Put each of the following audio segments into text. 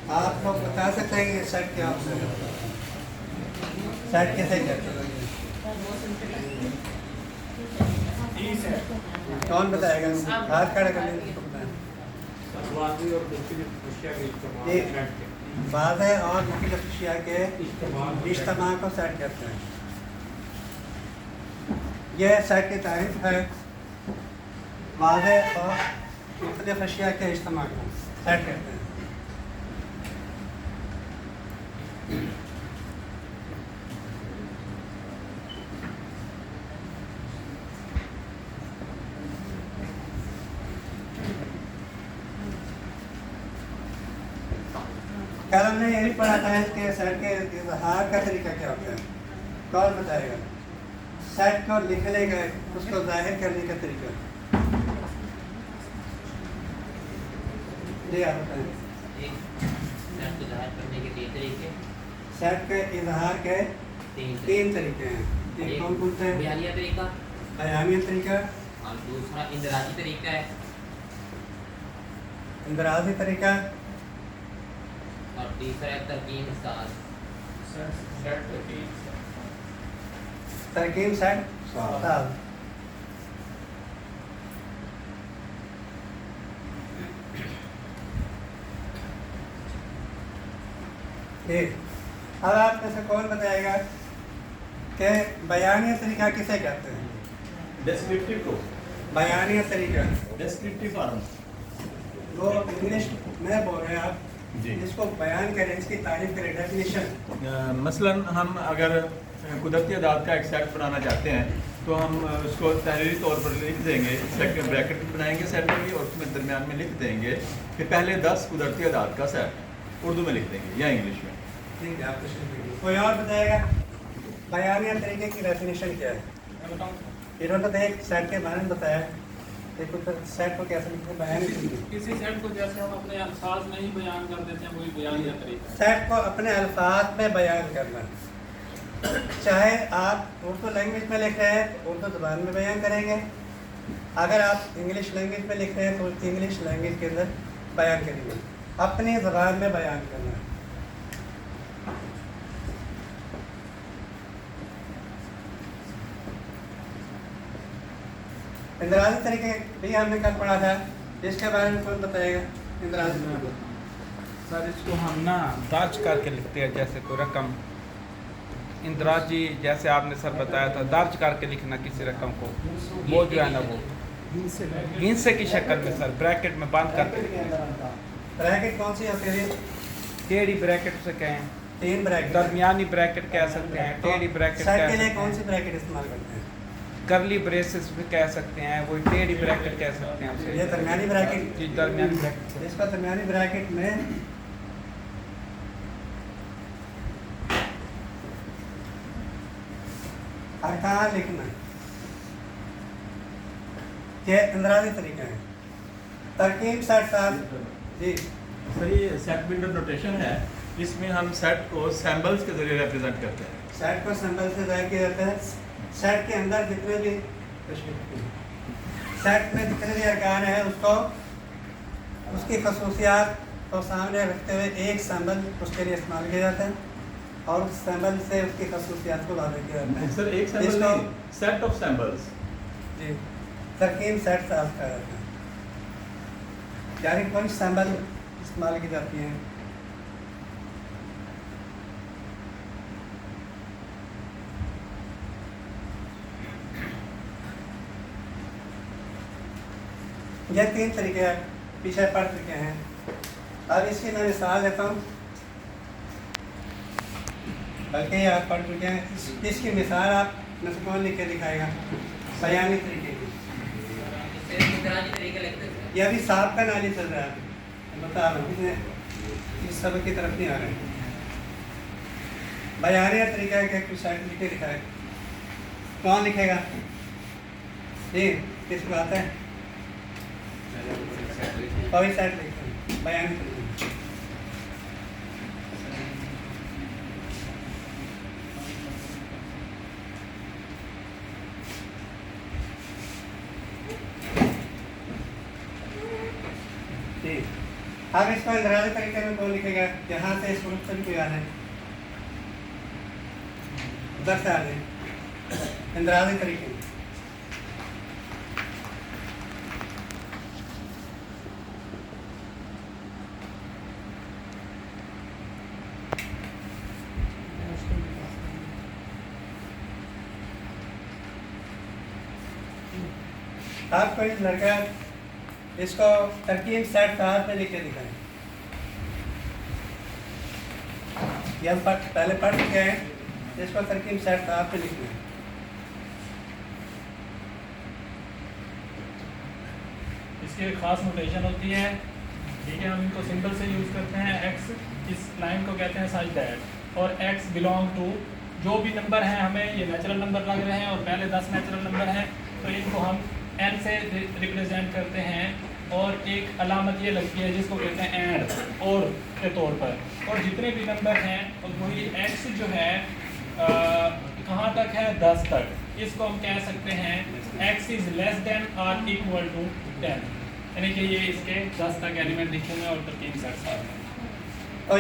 आप लोग बता सकते हैं कि सेट क्या होता है? सेट कैसे करते हैं? कौन बताएगा? हाथ खड़ा कर लेंगे तो बताएं। ये बात है और मुख्तलिफ अशिया के इज्तिमा को सेट करते हैं। यह सेट की तारीफ है वाज़ेह और मुख्तलिफ अशिया के इज्तिमा को सेट करते हैं। कल हमने यही पढ़ा था कि सेट के इजहार का तरीका क्या होता है? कौन बताएगा? सेट को लिखने का, उसको जाहिर करने का तरीका। जी आप बताएं। सेट को जाहिर करने के 3 तरीके। सेट के इजहार के 3 तरीके हैं। ये कौन कौन से हैं? बयानिया तरीका, बयानिया तरीका, और दूसरा इंदराजी तरीका है, इंदराजी तरीका, और तीसरा है तरकीब साज। तरकीब सेट साज। ठीक, अब आप में से कौन बताएगा कि बयानिया तरीका किसे कहते हैं? डिस्क्रिप्टिव को बयानिया तरीका डिस्क्रिप्टिव फॉर्म वो इंग्लिश में बोल रहे हैं आप, जी। इसको बयान करें, इसकी तारीफ करें, डेफिनेशन। मसलन हम अगर कुदरती अदाद का एक सेट बनाना चाहते हैं तो हम उसको तहरीरी तौर पर लिख देंगे, सेकंड ब्रैकेट बनाएंगे सेट में और उसमें दरमियान में लिख देंगे कि पहले 10 कुदरती अदाद का सेट उर्दू में लिख देंगे या इंग्लिश में। ठीक है, आप कोई और बताएगा बयानिया तरीके की डेफिनेशन क्या है? इन्होंने तो एक सेट के बारे में बताया, एक सेट को कैसे लिखते हैं? बयान किसी सेट को जैसे हम अपने अल्फाज में ही बयान कर देते हैं, वही बयान या तरीका है। सेट को अपने अल्फाज में बयान करना, चाहे आप उर्दू लैंग्वेज में लिख रहे हैं तो उर्दू ज़बान में बयान करेंगे, अगर आप इंग्लिश लैंग्वेज में लिख रहे हैं तो इंग्लिश लैंग्वेज के अंदर बयान करेंगे, अपनी ज़बान में बयान करना। इंदराजी तरीके भी हमने कल पढ़ा था, इसके बारे में कौन बताएगा? इंदराजी सर इसको हम ना दर्ज करके लिखते हैं, जैसे कोई रकम। इंदराजी जैसे आपने सर बताया था, दर्ज करके लिखना किसी रकम को, वो जो है ना वो हिंसे की शक्ल में सर ब्रैकेट में बंद करके लिखना। ब्रैकेट कौन सी होती है? टेढ़ी ब्रैकेट से कहें, 3 ब्रैकेट, दरमियानी ब्रैकेट कह सकते हैं, टेढ़ी ब्रैकेट सेट कह के लिए सकते कौन हैं, सी ब्रैकेट इस्तेमाल करते हैं? करली ब्रेसेस भी कह सकते हैं, वही टेढ़ी ब्रैकेट कह सकते हैं उसे। ये दरमियानी ब्रैकेट, जी दरमियानी ब्रैकेट। इसका दरमियानी ब्रैकेट में अरकान लिखना, ये इंदराजी तरीका है। तरकीब सेट साथ जी सही सेट बिल्डर नोटेशन है, इसमें हम सेट को सैम्बल्स के जरिए रिप्रेजेंट करते हैं। सेट को सिंबल से जाहिर किया जाता है। सेट के अंदर जितने भी सेट में जितने भी अरकान हैं उसको उसकी खसूसियात को सामने रखते हुए एक सिंबल उसके लिए इस्तेमाल किया जाता है और उस सिंबल से उसकी खसूसियात को वाज़ेह किया जाता है। सर एक सैम्बल इसको नहीं, सेट ऑफ सैम्बल्स। जी तरकीब सेट साफ कहा जाता है, यानी कौन सिंबल इस्तेमाल की जाती हैं? यह 3 तरीके पीछे पढ़ चुके हैं। अब इसकी मैं मिसाल देता हूँ, बल्कि आप पढ़ चुके हैं। इसकी मिसाल आप में से कौन लिख के दिखाएगा? बयानी तरीके की। इंदराजी तरीका लिख देते हैं। ये अभी साहब का नाली चल रहा है, बता रहा हूँ, इस सब की तरफ नहीं आ रहे हैं। बयानिया तरीका क्या कुछ साइड लिख के दिखाए, कौन लिखेगा? जी किसको आता है? कोई साइड लिखते बयानी तरीके। ठीक, अब इसको इंदराजी तरीके में कौन लिखेगा? यहाँ से इस ग्रुप से भी कोई आ रहे उधर से आ रहे इंदराजी तरीके में। आप कोई लड़का इसको तरकीब सेट कहाँ पे लिख के दिखाएं। ये हम पहले पढ़ चुके हैं, इसको तरकीब सेट कहाँ पे लिखना है। इसकी एक खास नोटेशन होती है, ठीक है। हम इनको सिंबल से यूज़ करते हैं। एक्स इस लाइन को कहते हैं सच दैट, और एक्स बिलोंग टू जो भी नंबर हैं, हमें ये नेचुरल नंबर लग रहे हैं और पहले 10 नेचुरल नंबर हैं, तो इनको हम एन से रिप्रेजेंट करते हैं। और एक अलामत ये लगती है जिसको कहते हैं एंड और के तौर पर। और जितने भी नंबर हैं और वही एक्स जो है कहाँ तक है? 10 तक। इसको हम कह सकते हैं एक्स इज़ लेस देन और इक्वल टू 10, यानी कि ये इसके 10 तक एलिमेंट लिखेंगे और तरकीब सेट साथ में। और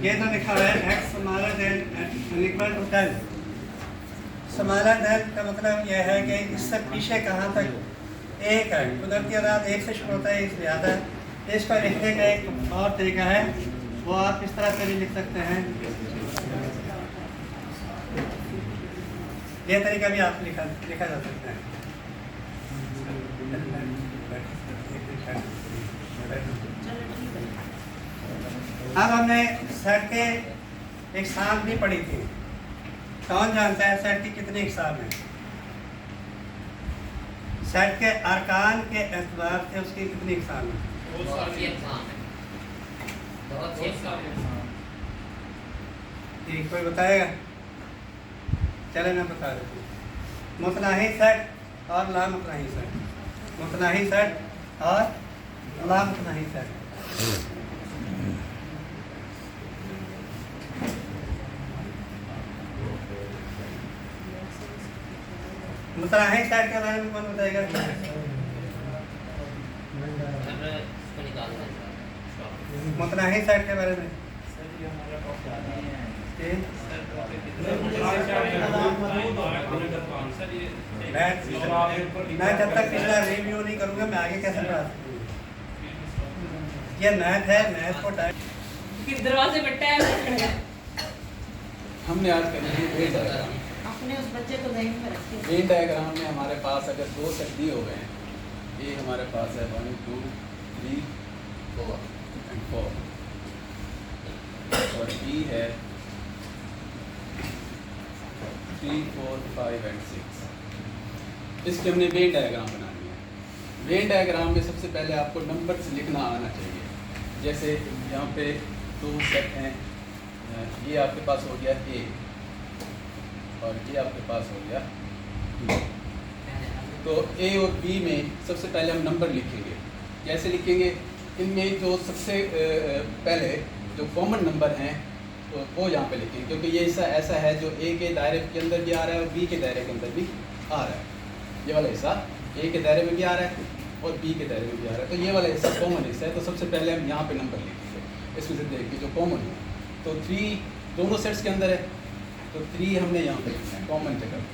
ये तो लिखा हुआ है x smaller than equal to 10। Smaller than का मतलब यह है कि इससे पीछे कहाँ तक एक है। कुदरती आदात एक से शुरू होता है, एक से ज़्यादा है। इसको लिखने का एक और तरीका है, वो आप इस तरह से भी लिख सकते हैं। ये तरीका भी आप लिखा जा सकता है। अब हमने सेट के इकसाम भी पढ़ी थी। कौन जानता है सेट की कितनी इकसाम है? सेट के अरकान के एतबार से उसकी कितनी इकसाम है? बहुत सी एग्जाम है, बहुत सी एग्जाम है। ये कोई बताएगा? चले मैं बता देती हूँ। मुतनाही सेट और लामुतनाही सेट, मुतनाही सेट और लामुतनाही सेट। मुतनाही सेट के बारे में कौन बताएगा? मुतनाही सेट के बारे में मैं जब तक पिछला रिव्यू नहीं करूँगा मैं आगे कैसे पढ़ा सकूँगा? ये मैथ है, मैथ को टाइम दरवाजे पे टाइम हमने आज करेंगे वेन डायग्राम। अपने उस बच्चे को नहीं में रखते। वेन डायग्राम में हमारे पास अगर दो सेट दिए हो गए हैं, ये हमारे पास है 1 2 3 4 एंड 4, और बी है 3 4 5 एंड 6। इसकी हमने वेन डायग्राम बनानी है। वेन डायग्राम में सबसे पहले आपको नंबर्स लिखना आना चाहिए। जैसे यहाँ पे दो सेट हैं, ये आपके पास हो गया ए और ये आपके पास हो गया बी। तो ए और बी में सबसे पहले हम नंबर लिखेंगे। कैसे लिखेंगे? इनमें जो सबसे पहले जो कॉमन नंबर हैं तो वो यहाँ पे लिखेंगे, क्योंकि ये ऐसा है जो ए के दायरे के अंदर भी आ रहा है और बी के दायरे के अंदर भी आ रहा है। ये वाला हिस्सा ए के दायरे में भी आ रहा है और बी के दायरे में भी आ रहा है, तो ये वाला हिस्सा कॉमन हिस्सा है। तो सबसे पहले हम यहाँ पे नंबर लिखेंगे, इसमें से देख के जो कॉमन है। तो 3 दोनों सेट्स के अंदर है, तो 3 हमने यहाँ पे लिखना है कॉमन जगह पे।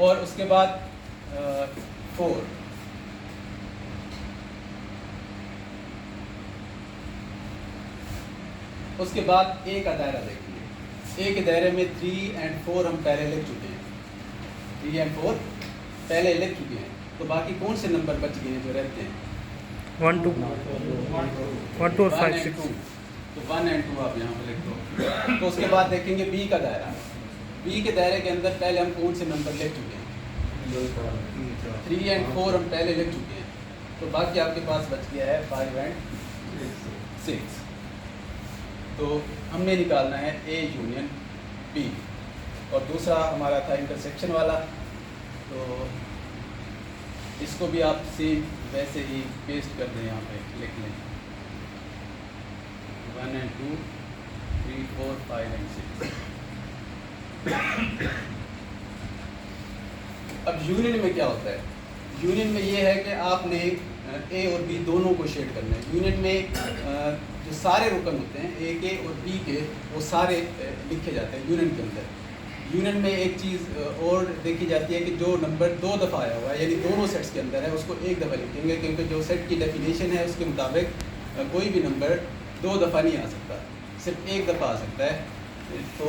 और उसके बाद 4, उसके बाद ए का दायरा देखेंगे। ए के दायरे में 3 एंड 4 हम पहले लिख चुके हैं, 3 एंड 4 पहले लिख चुके हैं। तो बाकी कौन से नंबर बच गए हैं जो रहते हैं? 1 2 1 2 5 6। तो 1 एंड 2 आप यहाँ पे लिख दो। तो उसके बाद देखेंगे बी का दायरा। बी के दायरे के अंदर पहले हम कौन से नंबर लिख चुके हैं? 3 एंड 4 हम पहले लिख चुके हैं। तो बाकी आपके पास बच गया है 5 एंड 6। तो हमने निकालना है ए यूनियन बी, और दूसरा हमारा था इंटरसेक्शन वाला। तो इसको भी आप सेम वैसे ही पेस्ट कर दें, यहाँ पे लिख लें 1 एंड 2 3 4 5 एंड 6। अब यूनियन में क्या होता है? यूनियन में ये है कि आपने ए और बी दोनों को शेड करना है। यूनियन में जो सारे रुकन होते हैं ए के और बी के, वो सारे लिखे जाते हैं यूनियन के अंदर। यूनियन में एक चीज़ और देखी जाती है कि जो नंबर 2 दफ़ा आया हुआ है, यानी दोनों सेट्स के अंदर है, उसको एक दफ़ा लिखेंगे, क्योंकि जो सेट की डेफिनेशन है उसके मुताबिक कोई भी नंबर 2 दफ़ा नहीं आ सकता, सिर्फ एक दफ़ा आ सकता है। तो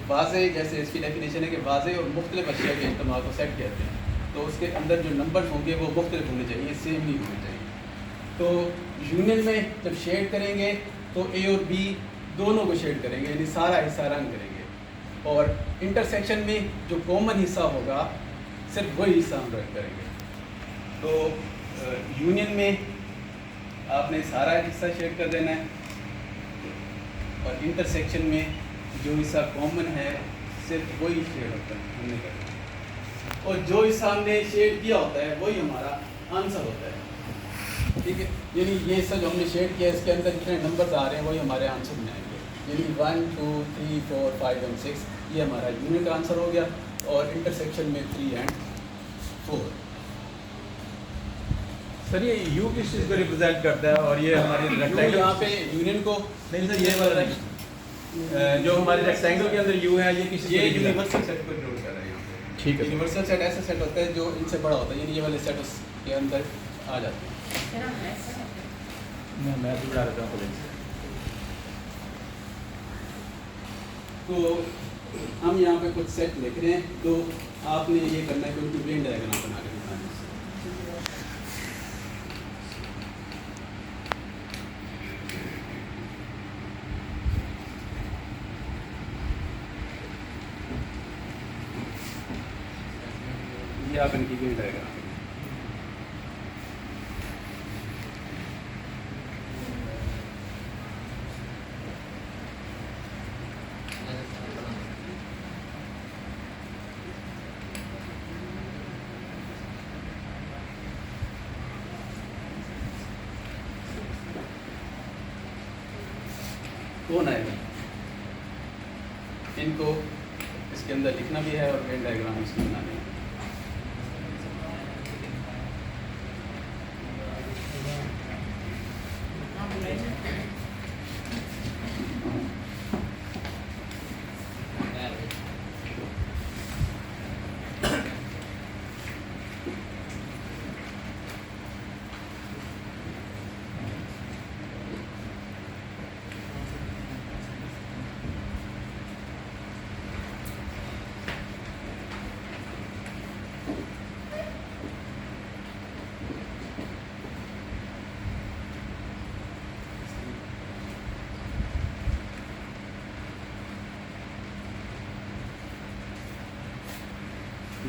वाज़े, जैसे इसकी डेफिनेशन है कि वाज़े और मुख्तलिफ अशिया के इस्तेमाल को सेट कहते हैं, तो उसके अंदर जो नंबर होंगे वो मुख्तलिफ होने चाहिए, सेम नहीं होने चाहिए। तो यूनियन में जब शेड करेंगे तो ए और बी दोनों को शेड करेंगे, यानी सारा हिस्सा रंग करेंगे। और इंटरसेक्शन में जो कॉमन हिस्सा होगा सिर्फ वही हिस्सा हम रंग करेंगे। तो यूनियन में आपने सारा हिस्सा शेड कर देना है, और इंटरसेक्शन में जो हिस्सा कॉमन है सिर्फ वही शेड होता है, हमने करना है। और जो हिस्सा हमने शेड किया होता है वही हमारा आंसर होता है, ठीक है। यानी ये हिस्सा जो हमने शेड किया है इसके अंदर जितने नंबर्स आ रहे हैं वही हमारे आंसर में आएंगे, यानी 1 2 3 4 5 और 6 ये हमारा यूनिट का आंसर हो गया। और इंटरसेक्शन में 3 और 4। सर ये यू किस चीज़ को रिप्रेजेंट करता है, और ये हमारी रेक्टेंगल यहाँ पे यूनियन को नहीं सर, ये वाला नहीं, जो हमारे रेक्टेंगल के अंदर यू है, ये किस चीज़ ये को represent- यूनिवर्सल सेट को डिनोट कर रहे हैं यहाँ पे। ठीक है। यूनिवर्सल सेट ऐसा सेट होता है जो इनसे बड़ा होता है, यानी ये वाले सेट उसके अंदर आ जाते हैं। फिर हम ऐसा करते हैं। मैं तो बता देता हूँ कॉलेज से। तो हम यहाँ पे कुछ सेट लिख रहे हैं, तो आपने ये करना है कि उनकी वेन डायग्राम बना के दिखाना है। ये आप इनकी वेन डायग्राम कौन आएगा, इनको इसके अंदर लिखना भी है और वेन डायग्राम इसकी बनानी है।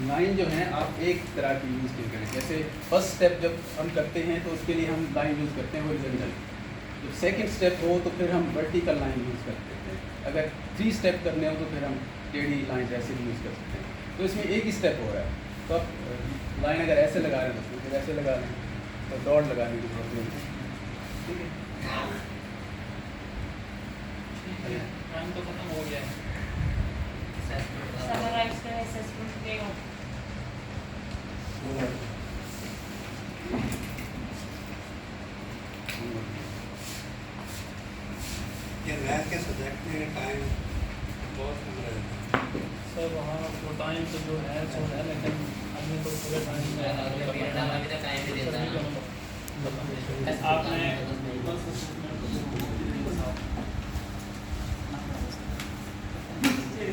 लाइन जो है आप एक तरह की यूज़ क्यों करें, जैसे फर्स्ट स्टेप जब हम करते हैं तो उसके लिए हम लाइन यूज़ करते हैं हॉरिजॉन्टल। जब सेकंड स्टेप हो तो फिर हम वर्टिकल लाइन यूज़ करते हैं। अगर 3 स्टेप करने हो तो फिर हम टेढ़ी लाइन ऐसे भी यूज़ कर सकते हैं। तो इसमें एक ही स्टेप हो रहा है, तो आप लाइन अगर ऐसे लगा रहे हैं तो फिर ऐसे लगा लें, तो डॉट लगाने की जरूरत नहीं है, ठीक है। टाइम तो खत्म हो गया है। समराइज करें असेसमेंट के ये मैथ के सब्जेक्ट में टाइम बहुत कम रहता है। सर वहाँ वो टाइम तो जो है सो है, लेकिन अभी तो पूरे टाइम में अभी तक टाइम भी देता है। आपने